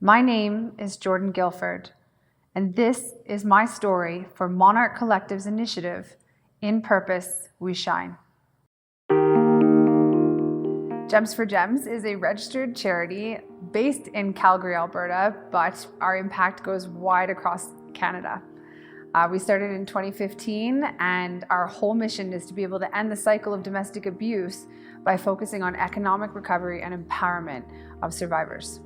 My name is Jordan Guildford, and this is my story for Monarch Collective's initiative, In Purpose We Shine. Gems for Gems is a registered charity based in Calgary, Alberta, but our impact goes wide across Canada. We started in 2015, and our whole mission is to be able to end the cycle of domestic abuse by focusing on economic recovery and empowerment of survivors.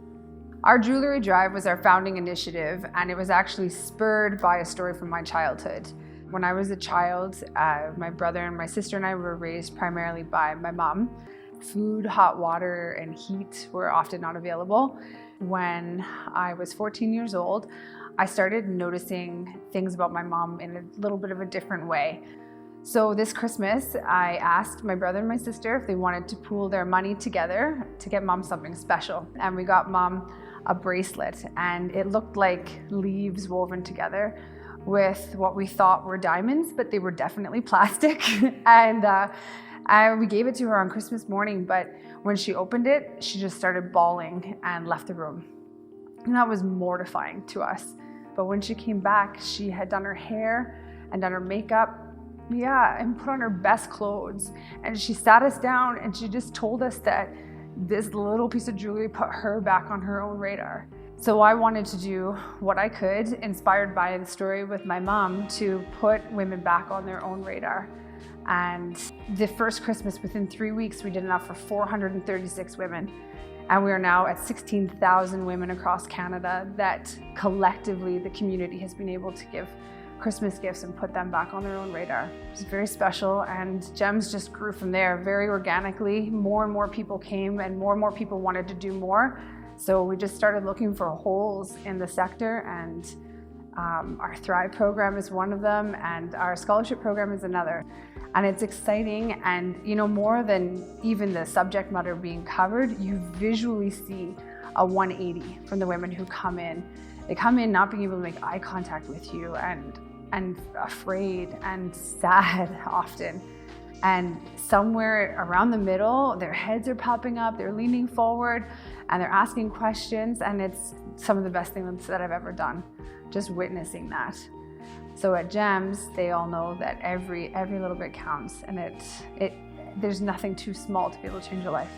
Our Jewelry Drive was our founding initiative, and it was actually spurred by a story from my childhood. When I was a child, my brother and my sister and I were raised primarily by my mom. Food, hot water, and heat were often not available. When I was 14 years old, I started noticing things about my mom in a little bit of a different way. So this Christmas, I asked my brother and my sister if they wanted to pool their money together to get mom something special. And we got mom a bracelet, and it looked like leaves woven together with what we thought were diamonds, but they were definitely plastic. And we gave it to her on Christmas morning, but when she opened it, she just started bawling and left the room. And that was mortifying to us. But when she came back, she had done her hair and done her makeup, and put on her best clothes. And she sat us down and she just told us that this little piece of jewelry put her back on her own radar. So I wanted to do what I could, inspired by the story with my mom, to put women back on their own radar. And the first Christmas, within 3 weeks, we did enough for 436 women. And we are now at 16,000 women across Canada that collectively the community has been able to give Christmas gifts and put them back on their own radar. It's very special, and Gems just grew from there very organically. More and more people came, and more people wanted to do more. So we just started looking for holes in the sector, and our Thrive program is one of them, and our scholarship program is another. And it's exciting, and more than even the subject matter being covered, you visually see a 180 from the women who come in. They come in not being able to make eye contact with you, and afraid and sad often. And somewhere around the middle, their heads are popping up, they're leaning forward, and they're asking questions, and it's some of the best things that I've ever done, just witnessing that. So at Gems, they all know that every little bit counts, and there's nothing too small to be able to change a life.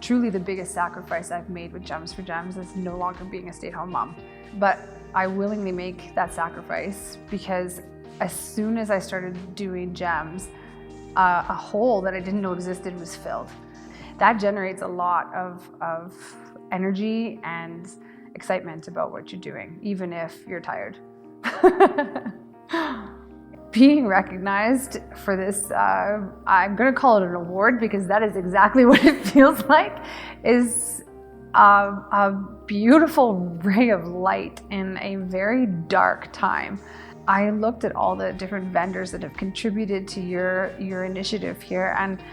Truly the biggest sacrifice I've made with Gems for Gems is no longer being a stay-at-home mom. But I willingly make that sacrifice because as soon as I started doing Gems, a hole that I didn't know existed was filled. That generates a lot of energy and excitement about what you're doing, even if you're tired. Being recognized for this, I'm going to call it an award because that is exactly what it feels like, is a beautiful ray of light in a very dark time. I looked at all the different vendors that have contributed to your initiative here, and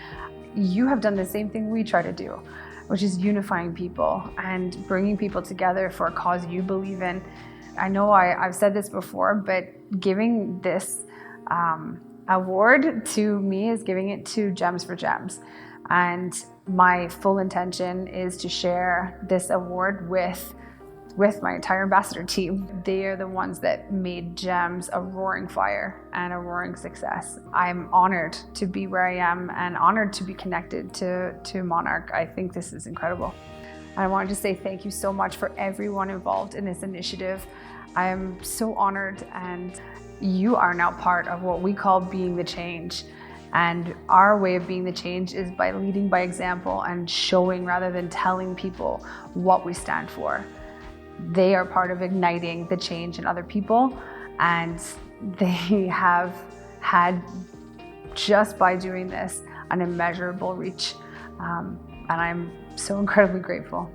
you have done the same thing we try to do, which is unifying people and bringing people together for a cause you believe in. I know I've said this before, but giving this award to me is giving it to Gems for Gems. And my full intention is to share this award with my entire ambassador team. They are the ones that made Gems a roaring fire and a roaring success. I'm honored to be where I am and honored to be connected to Monarch. I think this is incredible. I wanted to say thank you so much for everyone involved in this initiative. I am so honored, and you are now part of what we call being the change. And our way of being the change is by leading by example and showing rather than telling people what we stand for. They are part of igniting the change in other people, and they have had, just by doing this, an immeasurable reach. And I'm so incredibly grateful.